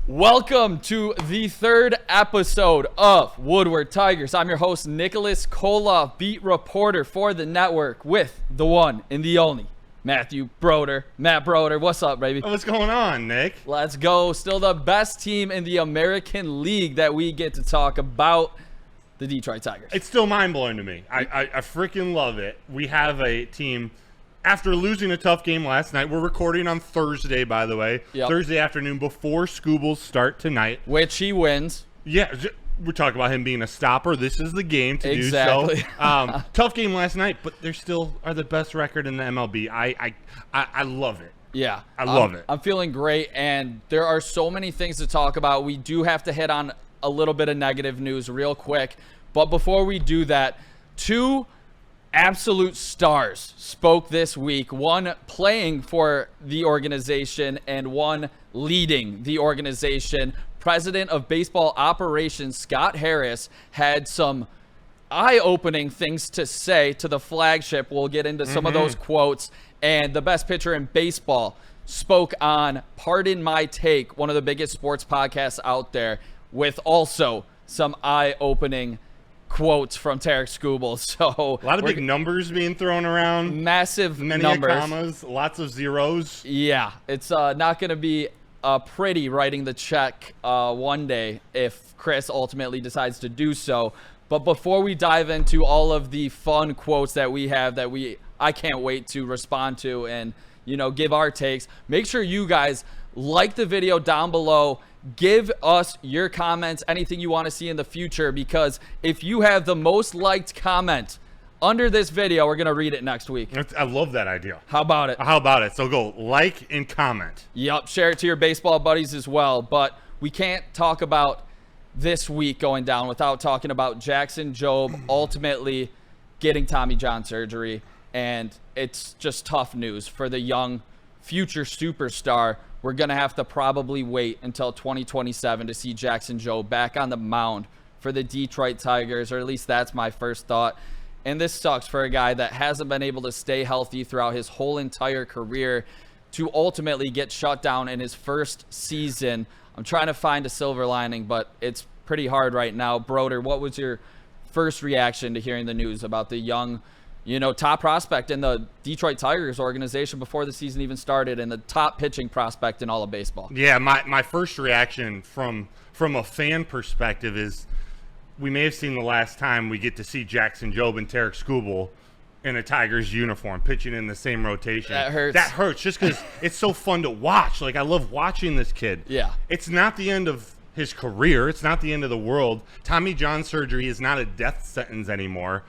Welcome to the third episode of Woodward Tigers. I'm your host, Nicholas Koloff, beat reporter for the network with the one and the only Matthew Broder. Matt Broder, what's up, baby? What's going on, Nick? Let's go. Still the best team in the American League that we get to talk about, the Detroit Tigers. It's still mind-blowing to me. I freaking love it. We have a team, after losing a tough game last night, we're recording on Thursday, by the way, Thursday afternoon before Scoobles start tonight. Which he wins. Yeah, we're talking about him being a stopper. This is the game to do so. Tough game last night, but they still are the best record in the MLB. I love it. Yeah. I love it. I'm feeling great, and there are so many things to talk about. We do have to hit on a little bit of negative news real quick. But before we do that, two absolute stars spoke this week, one playing for the organization and one leading the organization. President of Baseball Operations Scott Harris had some eye-opening things to say to the flagship. We'll get into some of those quotes. And the best pitcher in baseball spoke on Pardon My Take, one of the biggest sports podcasts out there, with also some eye-opening quotes from Tarek Skubal. So a lot of big numbers being thrown around. Massive many numbers. Commas, lots of zeros. Yeah, it's not going to be pretty writing the check one day if Chris ultimately decides to do so. But before we dive into all of the fun quotes that we have that I can't wait to respond to and, give our takes, make sure you guys like the video down below. Give us your comments, anything you want to see in the future, because if you have the most liked comment under this video, we're going to read it next week. I love that idea. How about it? So go like and comment. Yep, share it to your baseball buddies as well. But we can't talk about this week going down without talking about Jackson Jobe ultimately getting Tommy John surgery. And it's just tough news for the young future superstar. We're going to have to probably wait until 2027 to see Jackson Jobe back on the mound for the Detroit Tigers, or at least that's my first thought. And this sucks for a guy that hasn't been able to stay healthy throughout his whole entire career to ultimately get shut down in his first season. I'm trying to find a silver lining, but it's pretty hard right now. Broder, what was your first reaction to hearing the news about the young top prospect in the Detroit Tigers organization before the season even started, and the top pitching prospect in all of baseball? Yeah, my first reaction from a fan perspective is we may have seen the last time we get to see Jackson Jobe and Tarek Skubal in a Tigers uniform pitching in the same rotation. That hurts just because it's so fun to watch. Like, I love watching this kid. Yeah. It's not the end of his career. It's not the end of the world. Tommy John surgery is not a death sentence anymore.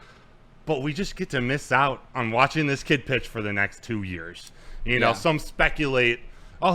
But we just get to miss out on watching this kid pitch for the next 2 years. Some speculate,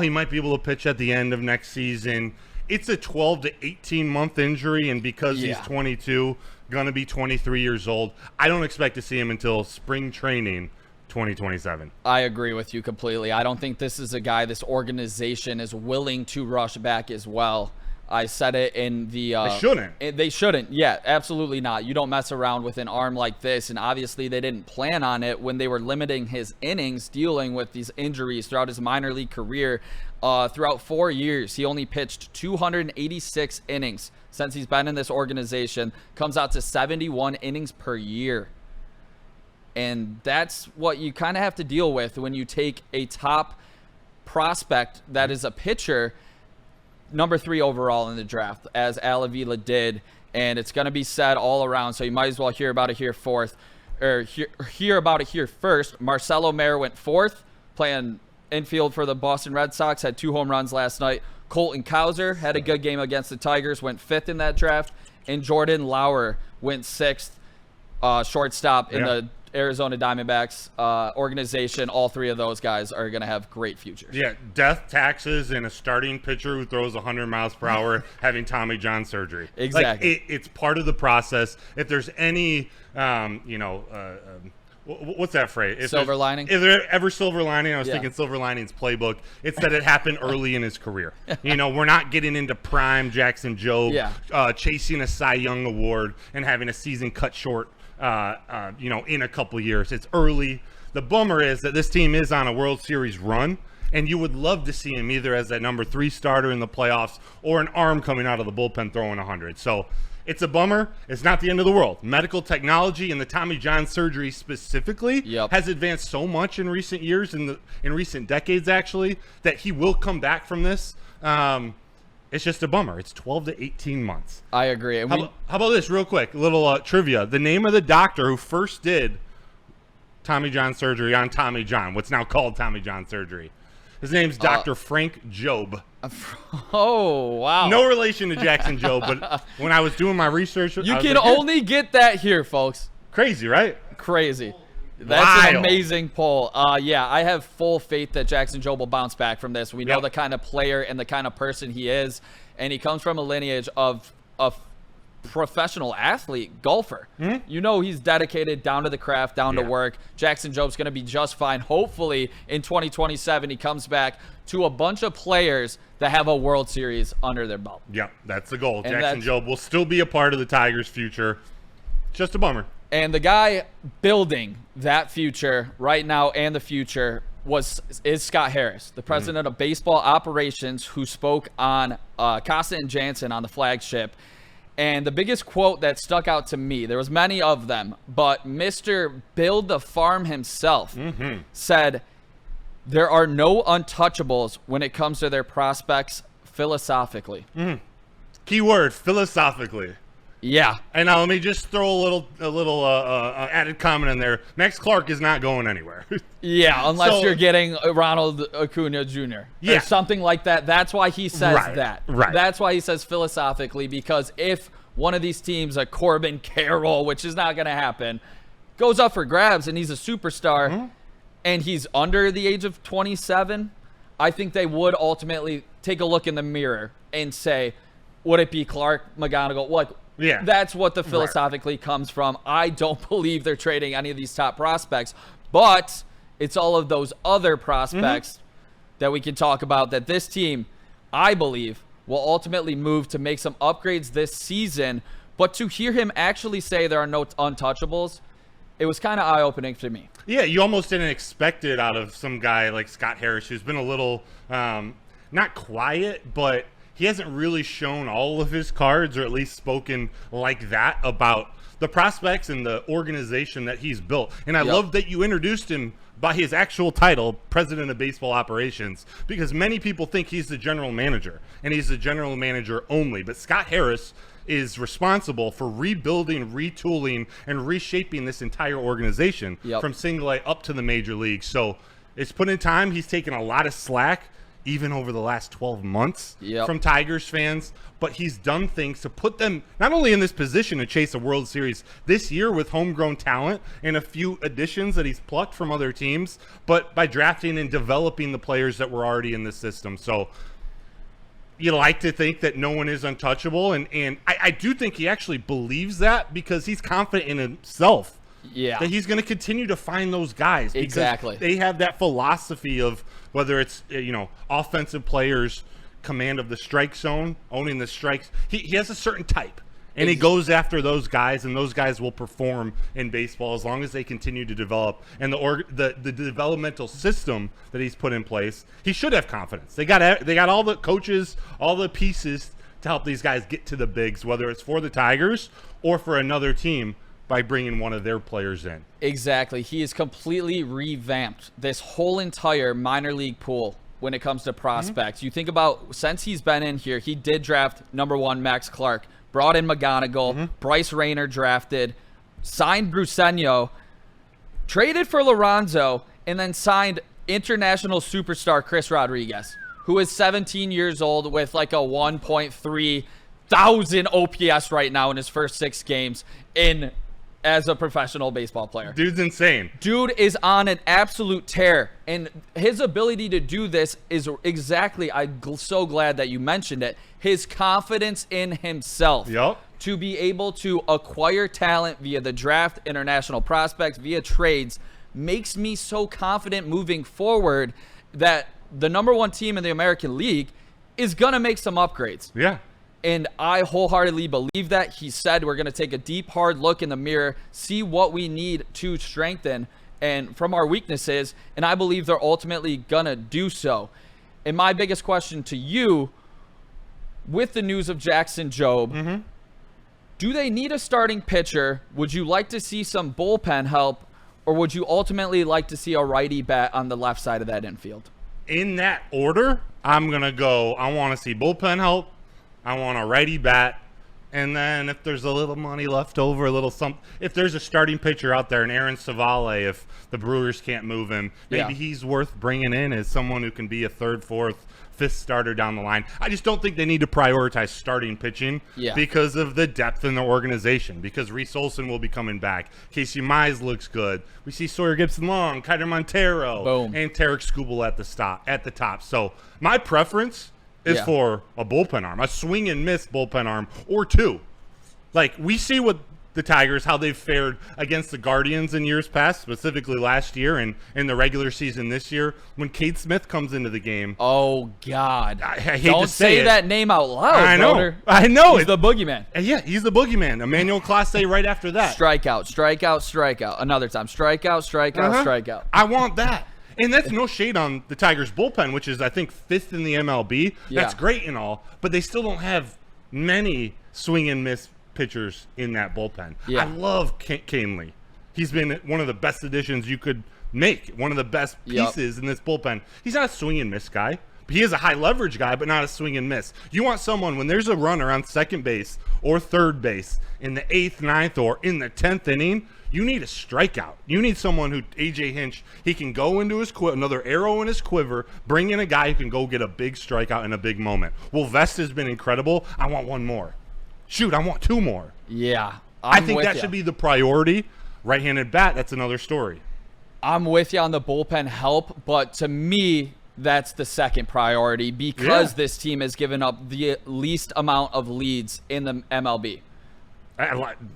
he might be able to pitch at the end of next season. It's a 12 to 18-month injury, and because he's 22, going to be 23 years old, I don't expect to see him until spring training 2027. I agree with you completely. I don't think this is a guy this organization is willing to rush back as well. I said it in the... they shouldn't. They shouldn't. Yeah, absolutely not. You don't mess around with an arm like this, and obviously they didn't plan on it when they were limiting his innings, dealing with these injuries throughout his minor league career. Throughout 4 years, he only pitched 286 innings since he's been in this organization. Comes out to 71 innings per year. And that's what you kind of have to deal with when you take a top prospect that is a pitcher, number 3 overall in the draft, as Al Avila did, and it's going to be said all around, so you might as well hear about it here hear about it here first. Marcelo Mayer went 4th, playing infield for the Boston Red Sox, had 2 home runs last night. Colton Cowser had a good game against the Tigers, went 5th in that draft, and Jordan Lauer went 6th, shortstop in the Arizona Diamondbacks organization. All 3 of those guys are going to have great futures. Yeah, death, taxes, and a starting pitcher who throws 100 miles per hour having Tommy John surgery. Exactly. It's part of the process. If there's any, what's that phrase? Silver lining? If there ever silver lining, I was thinking Silver Linings playbook. It's that it happened early in his career. We're not getting into prime Jackson Jobe, chasing a Cy Young award and having a season cut short in a couple years. It's early. The bummer is that this team is on a World Series run, And you would love to see him either as that number 3 starter in the playoffs or an arm coming out of the bullpen throwing 100. So it's a bummer. It's not the end of the world. Medical technology and the Tommy John surgery specifically has advanced so much in recent years, in recent decades actually, that he will come back from this. It's just a bummer. It's 12 to 18 months. I agree. And how about this real quick? A little trivia. The name of the doctor who first did Tommy John surgery on Tommy John, what's now called Tommy John surgery. His name's Dr. Frank Jobe. Oh, wow. No relation to Jackson Jobe, but when I was doing my research, you can only get that here, folks. Crazy, right? Crazy. That's an amazing poll. Yeah, I have full faith that Jackson Jobe will bounce back from this. We know the kind of player and the kind of person he is, and he comes from a lineage of a professional athlete, golfer. You know he's dedicated, down to the craft, down to work. Jackson Jobe's going to be just fine. Hopefully, in 2027, he comes back to a bunch of players that have a World Series under their belt. Yeah, that's the goal. And Jackson Jobe will still be a part of the Tigers' future. Just a bummer. And the guy building that future right now and the future is Scott Harris, the president of baseball operations, who spoke on Casa and Jansen on the flagship. And the biggest quote that stuck out to me, there was many of them, but Mr. Build the Farm himself said, there are no untouchables when it comes to their prospects philosophically. Key word, philosophically. Yeah. And now let me just throw a little added comment in there. Max Clark is not going anywhere. Yeah, unless you're getting Ronald Acuna Jr. or something like that. That's why he says that. Right. That's why he says philosophically, because if one of these teams, a Corbin Carroll, which is not going to happen, goes up for grabs and he's a superstar and he's under the age of 27, I think they would ultimately take a look in the mirror and say, would it be Clark, McGonigal? That's what the philosophically comes from. I don't believe they're trading any of these top prospects, but it's all of those other prospects that we can talk about that this team, I believe, will ultimately move to make some upgrades this season. But to hear him actually say there are no untouchables, it was kind of eye-opening to me. Yeah, you almost didn't expect it out of some guy like Scott Harris, who's been a little, not quiet, but he hasn't really shown all of his cards, or at least spoken like that about the prospects and the organization that he's built. And I love that you introduced him by his actual title, President of Baseball Operations, because many people think he's the general manager, and he's the general manager only. But Scott Harris is responsible for rebuilding, retooling, and reshaping this entire organization from single A up to the major leagues. So it's put in time. He's taken a lot of slack, even over the last 12 months from Tigers fans, but he's done things to put them not only in this position to chase a World Series this year with homegrown talent and a few additions that he's plucked from other teams, but by drafting and developing the players that were already in the system. So you like to think that no one is untouchable, and I do think he actually believes that, because he's confident in himself. That he's going to continue to find those guys. Because they have that philosophy of whether it's, offensive players, command of the strike zone, owning the strikes. He has a certain type, and he goes after those guys, and those guys will perform in baseball as long as they continue to develop. And the developmental system that he's put in place, he should have confidence. They got all the coaches, all the pieces to help these guys get to the bigs, whether it's for the Tigers or for another team, by bringing one of their players in. Exactly. He has completely revamped this whole entire minor league pool when it comes to prospects. You think about, since he's been in here, he did draft number 1 Max Clark, brought in McGonigal, Bryce Rayner drafted, signed Bruceño, traded for Lorenzo, and then signed international superstar Chris Rodriguez, who is 17 years old with like a 1.3 thousand OPS right now in his first 6 games as a professional baseball player. Dude's insane. Dude is on an absolute tear, and his ability to do this is exactly, I'm so glad that you mentioned it, his confidence in himself. To be able to acquire talent via the draft, international prospects, via trades, makes me so confident moving forward that the number 1 team in the American League is going to make some upgrades. And I wholeheartedly believe that. He said we're going to take a deep, hard look in the mirror, see what we need to strengthen. and from our weaknesses, and I believe they're ultimately going to do so. And my biggest question to you, with the news of Jackson Jobe, do they need a starting pitcher? Would you like to see some bullpen help, or would you ultimately like to see a righty bat on the left side of that infield? In that order, I'm going to go, I want to see bullpen help, I want a righty bat, and then if there's a little money left over, if there's a starting pitcher out there, an Aaron Savale, if the Brewers can't move him, maybe he's worth bringing in as someone who can be a third, fourth, fifth starter down the line. I just don't think they need to prioritize starting pitching because of the depth in the organization, because Reese Olson will be coming back. Casey Mize looks good. We see Sawyer Gibson-Long, Kiter Montero, and Tarek Skubal at the top. So my preference is for a bullpen arm, a swing and miss bullpen arm, or two. Like, we see what the Tigers, how they've fared against the Guardians in years past, specifically last year and in the regular season this year. When Cade Smith comes into the game. Oh, God. I hate Don't to say that name out loud, I know. brother. I know. He's the boogeyman. Yeah, he's the boogeyman. Emmanuel Clase right after that. Strikeout, strikeout, strikeout. Another time. Strikeout, strikeout, strikeout. I want that. And that's no shade on the Tigers' bullpen, which is, I think, 5th in the MLB. That's great and all, but they still don't have many swing and miss pitchers in that bullpen. I love Canely. He's been one of the best additions you could make, one of the best pieces in this bullpen. He's not a swing and miss guy. He is a high leverage guy, but not a swing and miss. You want someone, when there's a runner on second base or third base in the 8th, 9th, or in the 10th inning, you need a strikeout. You need someone who, AJ Hinch, he can go into his another arrow in his quiver, bring in a guy who can go get a big strikeout in a big moment. Well, Vest has been incredible. I want one more. Shoot, I want two more. Yeah. I think that should be the priority. Right-handed bat, that's another story. I'm with you on the bullpen help, but to me, that's the second priority because this team has given up the least amount of leads in the MLB.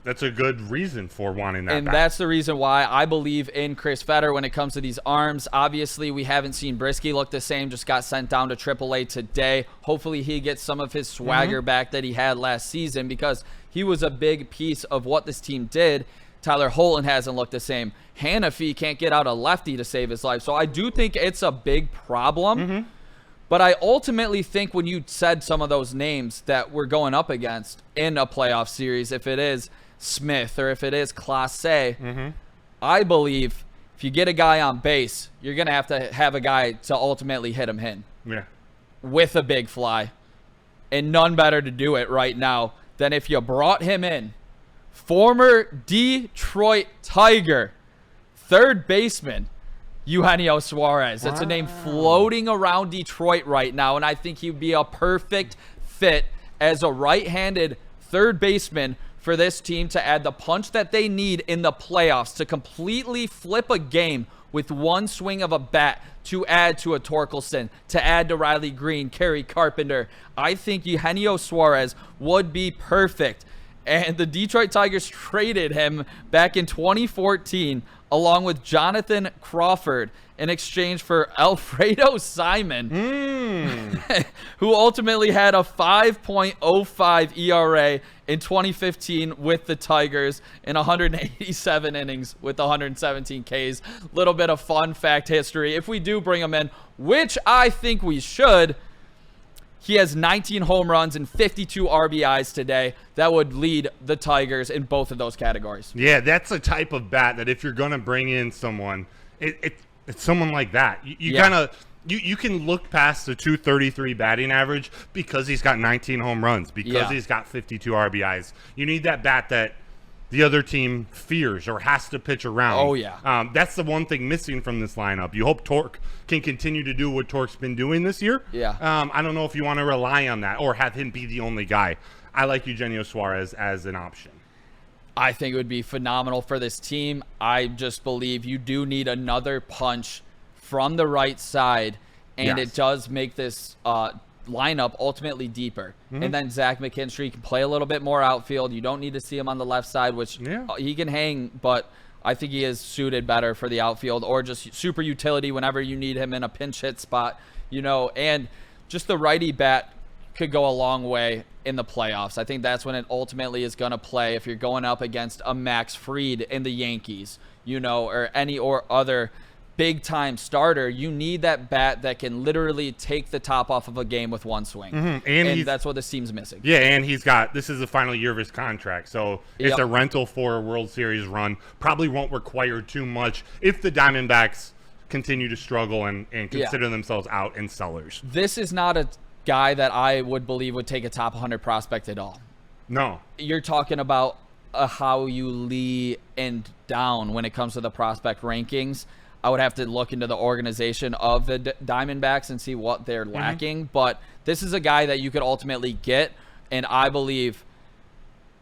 That's a good reason for wanting that. And that's the reason why I believe in Chris Fetter when it comes to these arms. Obviously, we haven't seen Brisky look the same, just got sent down to AAA today. Hopefully, he gets some of his swagger back that he had last season because he was a big piece of what this team did. Tyler Holton hasn't looked the same. Hanafi can't get out a lefty to save his life. So I do think it's a big problem. But I ultimately think when you said some of those names that we're going up against in a playoff series, if it is Smith or if it is Clase, I believe if you get a guy on base, you're going to have a guy to ultimately hit him in with a big fly. And none better to do it right now than if you brought him in. Former Detroit Tiger, third baseman, Eugenio Suarez. It's a name floating around Detroit right now, and I think he'd be a perfect fit as a right-handed third baseman for this team to add the punch that they need in the playoffs to completely flip a game with one swing of a bat, to add to a Torkelson, to add to Riley Green, Kerry Carpenter. I think Eugenio Suarez would be perfect. And the Detroit Tigers traded him back in 2014 along with Jonathan Crawford in exchange for Alfredo Simon, who ultimately had a 5.05 ERA in 2015 with the Tigers in 187 innings with 117 Ks. Little bit of fun fact history. If we do bring him in, which I think we should, he has 19 home runs and 52 RBIs today. That would lead the Tigers in both of those categories. Yeah, that's a type of bat that if you're going to bring in someone, it's someone like that. You kind of you can look past the 233 batting average because he's got 19 home runs, because he's got 52 RBIs. You need that bat that the other team fears or has to pitch around. Oh, yeah. That's the one thing missing from this lineup. You hope Torque can continue to do what Torque's been doing this year. Yeah. I don't know if you want to rely on that or have him be the only guy. I like Eugenio Suarez as an option. I think it would be phenomenal for this team. I just believe you do need another punch from the right side, and it does make this lineup ultimately deeper. And then Zach McKinstry can play a little bit more outfield. You don't need to see him on the left side, which he can hang, but I think he is suited better for the outfield or just super utility whenever you need him in a pinch hit spot, and just the righty bat could go a long way in the playoffs. I think that's when it ultimately is going to play. If you're going up against a Max Fried in the Yankees, or any or other big time starter, you need that bat that can literally take the top off of a game with one swing. And that's what this team's missing. Yeah, and this is the final year of his contract, so it's a rental for a World Series run. Probably won't require too much if the Diamondbacks continue to struggle and consider themselves out and sellers. This is not a guy that I would believe would take a top 100 prospect at all. No. You're talking about how you Lee and down when it comes to the prospect rankings. I would have to look into the organization of the Diamondbacks and see what they're lacking. But this is a guy that you could ultimately get, and I believe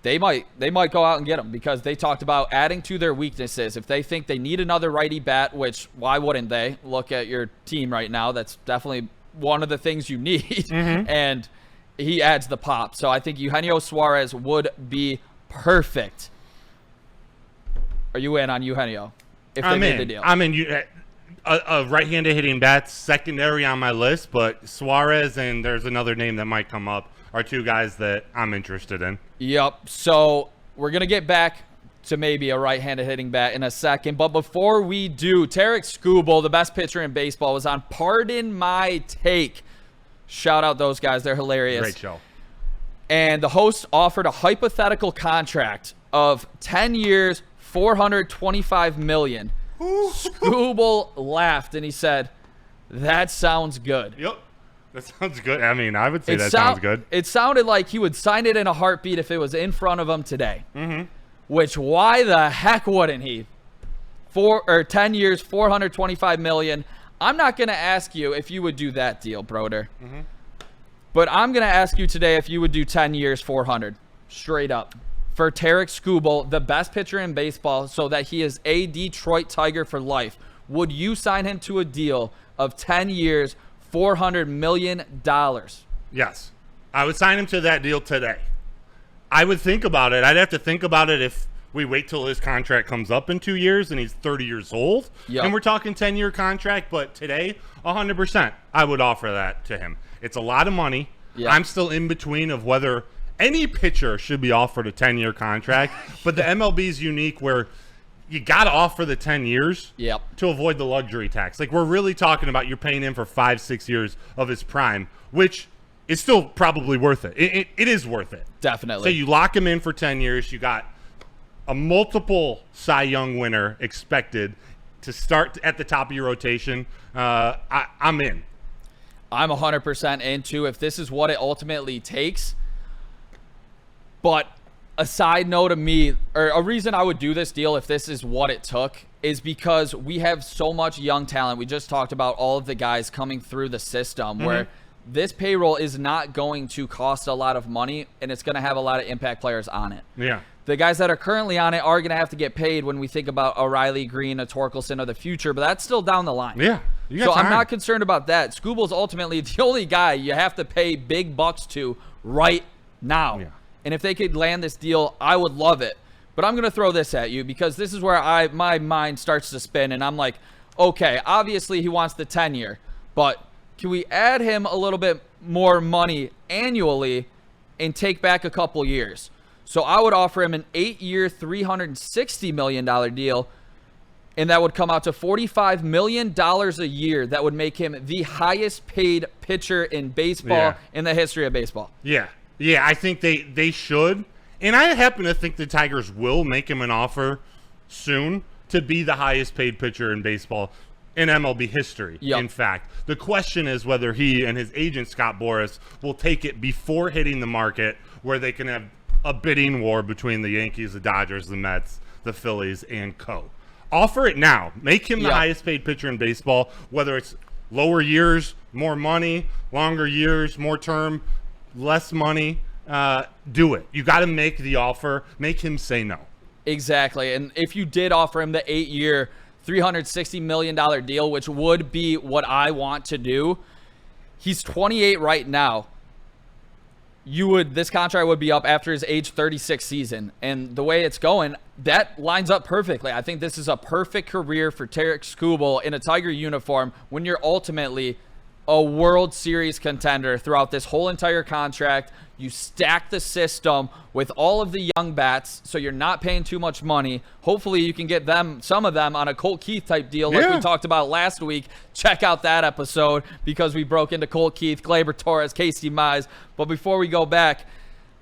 they might go out and get him because they talked about adding to their weaknesses. If they think they need another righty bat, which why wouldn't they? Look at your team right now. That's definitely one of the things you need. And he adds the pop. So I think Eugenio Suarez would be perfect. Are you in on Eugenio? If they made the deal. I'm in. A right-handed hitting bat's secondary on my list, but Suarez and there's another name that might come up are two guys that I'm interested in. Yep. So we're going to get back to maybe a right-handed hitting bat in a second. But before we do, Tarek Skubal, the best pitcher in baseball, was on Pardon My Take. Shout out those guys. They're hilarious. Great show. And the host offered a hypothetical contract of 10 years, $425 million. Skubal laughed and he said, "That sounds good." Yep. That sounds good. I mean, I would say that sounds good. It sounded like he would sign it in a heartbeat if it was in front of him today. Which, why the heck wouldn't he? 10 years, $425 million. I'm not going to ask you if you would do that deal, Broder. But I'm going to ask you today if you would do 10 years, 400. Straight up. For Tarek Skubal, the best pitcher in baseball, so that he is a Detroit Tiger for life. Would you sign him to a deal of 10 years, $400 million? Yes. I would sign him to that deal today. I would think about it. I'd have to think about it if we wait till his contract comes up in 2 years and he's 30 years old. And we're talking 10-year contract, but today, 100%, I would offer that to him. It's a lot of money. I'm still in between of whether any pitcher should be offered a 10-year contract, but the MLB is unique where you got to offer the 10 years to avoid the luxury tax. Like, we're really talking about you're paying him for 5-6 years of his prime, which is still probably worth it. It is worth it. Definitely. So you lock him in for 10 years. You got a multiple Cy Young winner expected to start at the top of your rotation. I'm in. I'm 100% into if this is what it ultimately takes. But a side note of me, or a reason I would do this deal if this is what it took, is because we have so much young talent. We just talked about all of the guys coming through the system where this payroll is not going to cost a lot of money, and it's going to have a lot of impact players on it. Yeah. The guys that are currently on it are going to have to get paid when we think about a Riley Green, a Torkelson of the future, but that's still down the line. Yeah. So I'm not concerned about that. Skubal's ultimately the only guy you have to pay big bucks to right now. Yeah. And if they could land this deal, I would love it. But I'm going to throw this at you because this is where my mind starts to spin, and I'm like, okay, obviously he wants the 10-year, but can we add him a little bit more money annually and take back a couple years? So I would offer him an 8-year, $360 million deal, and that would come out to $45 million a year. That would make him the highest paid pitcher in baseball in the history of baseball. Yeah. Yeah, I think they should. And I happen to think the Tigers will make him an offer soon to be the highest paid pitcher in baseball in MLB history. In fact, the question is whether he and his agent, Scott Boras, will take it before hitting the market where they can have a bidding war between the Yankees, the Dodgers, the Mets, the Phillies, and co. Offer it now. Make him the highest paid pitcher in baseball, whether it's lower years, more money, longer years, more term, less money. Do it. You got to make the offer. Make him say no. Exactly. And if you did offer him the 8-year, $360 million deal, which would be what I want to do, he's 28 right now. This contract would be up after his age 36 season. And the way it's going, that lines up perfectly. I think this is a perfect career for Tarek Skubal in a Tiger uniform when you're ultimately a World Series contender throughout this whole entire contract. You stack the system with all of the young bats, so you're not paying too much money. Hopefully you can get some of them on a Colt Keith type deal like we talked about last week. Check out that episode because we broke into Colt Keith, Gleyber Torres, Casey Mize. But before we go back,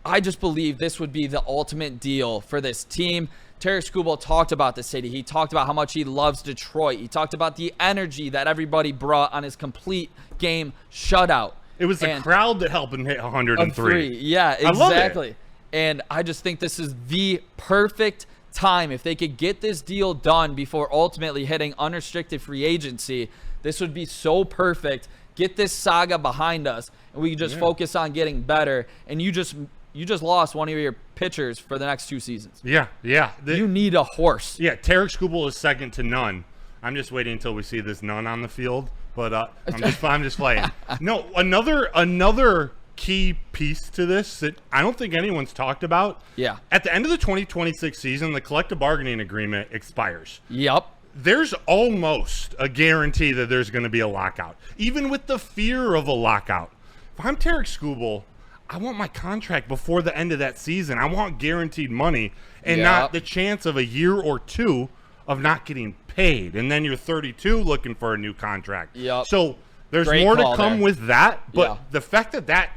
I just believe this would be the ultimate deal for this team. Terry Skubal talked about the city. He talked about how much he loves Detroit. He talked about the energy that everybody brought on his complete game shutout. It was the crowd that helped him hit 103. Yeah, exactly. And I just think this is the perfect time. If they could get this deal done before ultimately hitting unrestricted free agency, this would be so perfect. Get this saga behind us, and we can just focus on getting better. And you just lost one of your pitchers for the next 2 seasons. Yeah. You need a horse. Yeah, Tarek Skubal is second to none. I'm just waiting until we see this none on the field. But I'm just playing. No, another key piece to this that I don't think anyone's talked about. Yeah. At the end of the 2026 season, the collective bargaining agreement expires. Yep. There's almost a guarantee that there's going to be a lockout, even with the fear of a lockout. If I'm Tarek Skubal, I want my contract before the end of that season. I want guaranteed money and not the chance of a year or two of not getting paid. And then you're 32 looking for a new contract. Yep. So there's more to come with that. But the fact that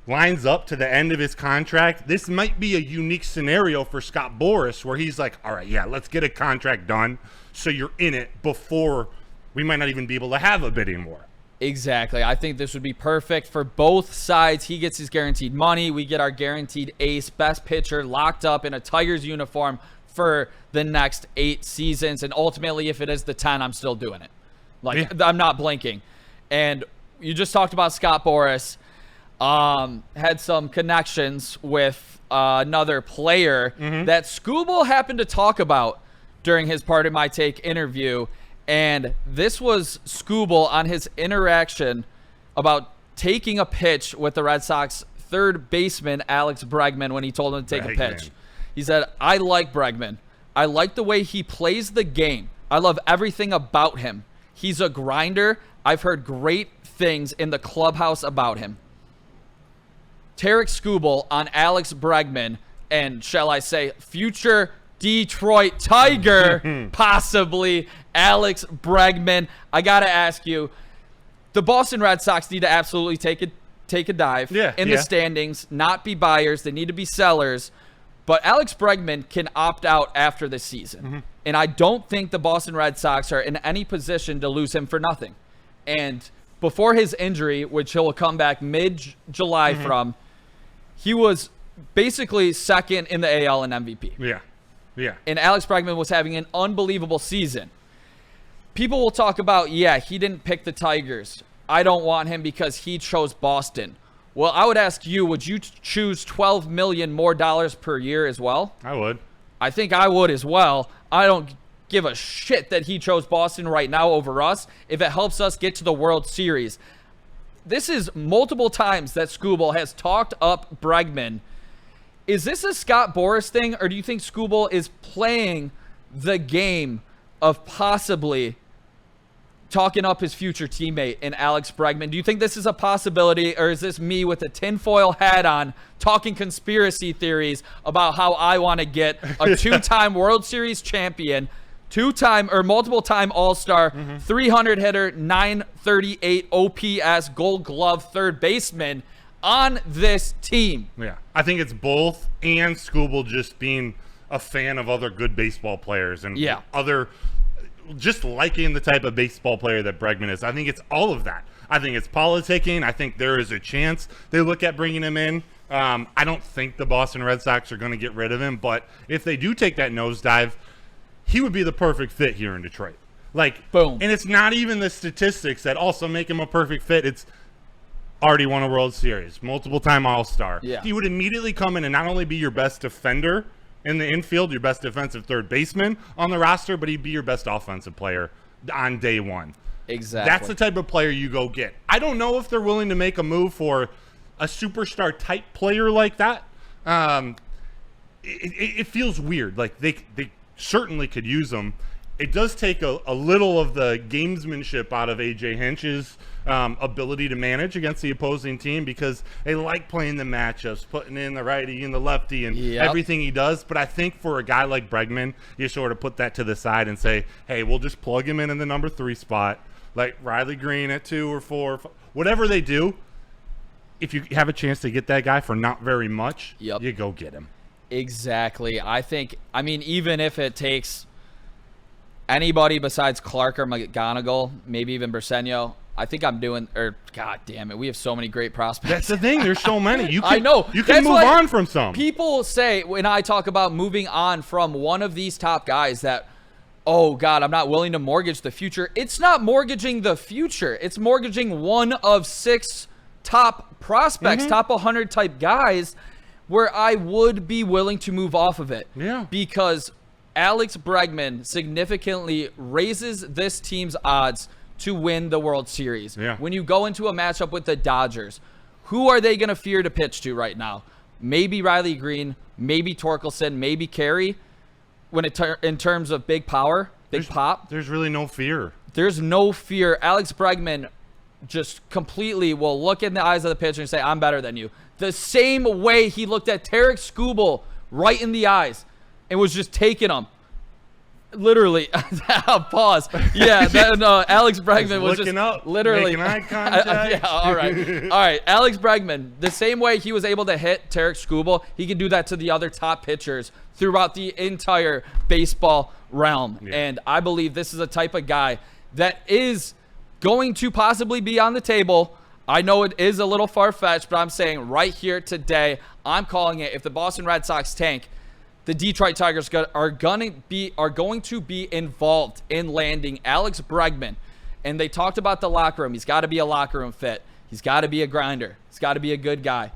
lines up to the end of his contract, this might be a unique scenario for Scott Boras where he's like, all right, let's get a contract done so you're in it before we might not even be able to have a bidding war. Exactly. I think this would be perfect for both sides. He gets his guaranteed money. We get our guaranteed ace, best pitcher locked up in a Tigers uniform for the next 8 seasons. And ultimately, if it is the 10, I'm still doing it. I'm not blinking. And you just talked about Scott Boras. Had some connections with another player that Skubal happened to talk about during his Part of My Take interview. And this was Skubal on his interaction about taking a pitch with the Red Sox third baseman Alex Bregman when he told him to take a pitch. He said, I like Bregman. I like the way he plays the game. I love everything about him. He's a grinder. I've heard great things in the clubhouse about him. Tarek Skubal on Alex Bregman and, shall I say, future Detroit Tiger, possibly Alex Bregman. I got to ask you, the Boston Red Sox need to absolutely take a dive in the standings, not be buyers. They need to be sellers. But Alex Bregman can opt out after the season. And I don't think the Boston Red Sox are in any position to lose him for nothing. And before his injury, which he'll come back mid-July from, he was basically second in the AL in MVP. Yeah. And Alex Bregman was having an unbelievable season. People will talk about, he didn't pick the Tigers. I don't want him because he chose Boston. Well, I would ask you, would you choose $12 million more per year as well? I would. I think I would as well. I don't give a shit that he chose Boston right now over us if it helps us get to the World Series. This is multiple times that Skubal has talked up Bregman. Is this a Scott Boras thing, or do you think Skubal is playing the game of possibly talking up his future teammate in Alex Bregman? Do you think this is a possibility, or is this me with a tinfoil hat on talking conspiracy theories about how I want to get a 2-time World Series champion, 2-time or multiple-time All-Star, 300 hitter, 938 OPS, Gold Glove third baseman on this team? Yeah, I think it's both, and Skubal just being a fan of other good baseball players and just liking the type of baseball player that Bregman is. I think it's all of that. I think it's politicking. I think there is a chance they look at bringing him in. I don't think the Boston Red Sox are going to get rid of him, but if they do take that nosedive, he would be the perfect fit here in Detroit. Boom. And it's not even the statistics that also make him a perfect fit. It's already won a World Series, multiple-time All-Star. Yeah. He would immediately come in and not only be your best defender in the infield, your best defensive third baseman on the roster, but he'd be your best offensive player on day one. Exactly. That's the type of player you go get. I don't know if they're willing to make a move for a superstar type player like that. It feels weird. They certainly could use him. It does take a little of the gamesmanship out of A.J. Hinch's ability to manage against the opposing team because they like playing the matchups, putting in the righty and the lefty and everything he does. But I think for a guy like Bregman, you sort of put that to the side and say, hey, we'll just plug him in the number 3 spot, like Riley Green at 2 or 4, whatever they do. If you have a chance to get that guy for not very much, you go get him. Exactly. I mean, even if it takes anybody besides Clark or McGonigal, maybe even Briseño, I think I'm doing, or God damn it, we have so many great prospects. That's the thing. There's so many. You can, I know. You can move on from some. People say when I talk about moving on from one of these top guys that, oh God, I'm not willing to mortgage the future. It's not mortgaging the future. It's mortgaging one of 6 top prospects, top 100 type guys where I would be willing to move off of it. Yeah. Because Alex Bregman significantly raises this team's odds to win the World Series. Yeah. When you go into a matchup with the Dodgers, who are they going to fear to pitch to right now? Maybe Riley Green, maybe Torkelson, maybe Carey. When in terms of big power, pop, there's really no fear. There's no fear. Alex Bregman just completely will look in the eyes of the pitcher and say, I'm better than you. The same way he looked at Tarek Skubal right in the eyes and was just taking him. Literally. Pause. Yeah, Alex Bregman was just up, literally. making eye contact. Yeah, all right. All right. Alex Bregman, the same way he was able to hit Tarek Skubal, he can do that to the other top pitchers throughout the entire baseball realm. Yeah. And I believe this is a type of guy that is going to possibly be on the table. I know it is a little far-fetched, but I'm saying right here today, I'm calling it. If the Boston Red Sox tank, the Detroit Tigers are going to be involved in landing Alex Bregman. And they talked about the locker room. He's got to be a locker room fit. He's got to be a grinder. He's got to be a good guy.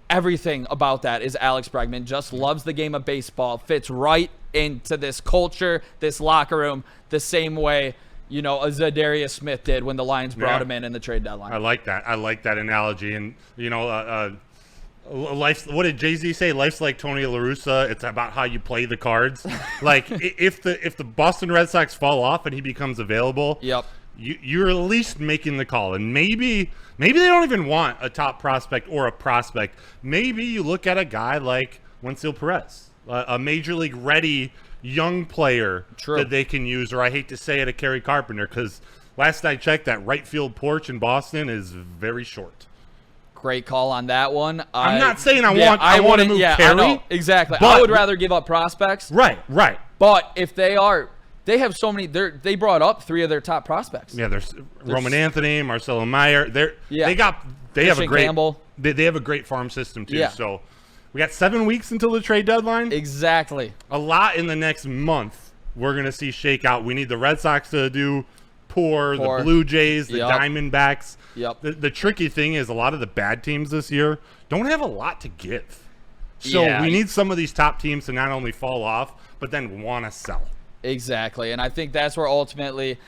Everything about that is Alex Bregman. Just loves the game of baseball. Fits right into this culture, this locker room, the same way, you know, a Zadarius Smith did when the Lions brought him in the trade deadline. I like that. I like that analogy. And, you know, life. What did Jay-Z say? Life's like Tony La Russa. It's about how you play the cards. Like if the Boston Red Sox fall off and he becomes available, you're at least making the call. And maybe they don't even want a top prospect or a prospect. Maybe you look at a guy like Wenceel Perez, a major league ready young player that they can use. Or I hate to say it, a Kerry Carpenter, because last I checked, that right field porch in Boston is very short. Great call on that one. I'm not saying I want to move Carey. I know, exactly. I would rather give up prospects. Right. But if they have so many. They brought up 3 of their top prospects. Yeah, there's Roman Anthony, Marcelo Meyer. They have a great Campbell. They have a great farm system too. Yeah. So we got 7 weeks until the trade deadline. Exactly. A lot in the next month we're gonna see shake out. We need the Red Sox to do poor. The Blue Jays, the Diamondbacks. Yep. The tricky thing is a lot of the bad teams this year don't have a lot to give. So we need some of these top teams to not only fall off, but then want to sell. Exactly. And I think that's where ultimately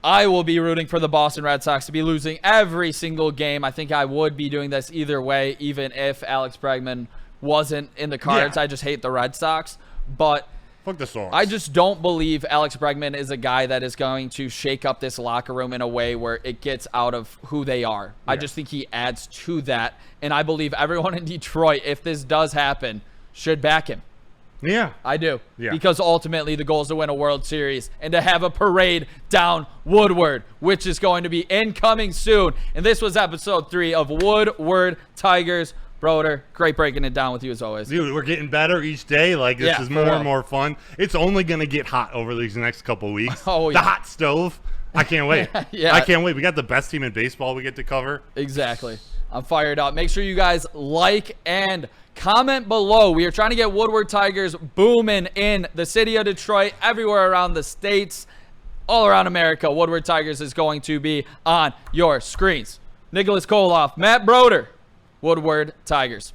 I will be rooting for the Boston Red Sox to be losing every single game. I think I would be doing this either way, even if Alex Bregman wasn't in the cards. I just hate the Red Sox. But fuck the Sox. I just don't believe Alex Bregman is a guy that is going to shake up this locker room in a way where it gets out of who they are. Yeah. I just think he adds to that. And I believe everyone in Detroit, if this does happen, should back him. Yeah. I do. Yeah. Because ultimately the goal is to win a World Series and to have a parade down Woodward, which is going to be incoming soon. And this was episode 3 of Woodward Tigers. Broder, great breaking it down with you as always. Dude, we're getting better each day. Like, this is more and more fun. It's only going to get hot over these next couple of weeks. Oh, yeah. The hot stove. I can't wait. I can't wait. We got the best team in baseball we get to cover. Exactly. I'm fired up. Make sure you guys like and comment below. We are trying to get Woodward Tigers booming in the city of Detroit, everywhere around the states, all around America. Woodward Tigers is going to be on your screens. Nicholas Koloff, Matt Broder, Woodward Tigers.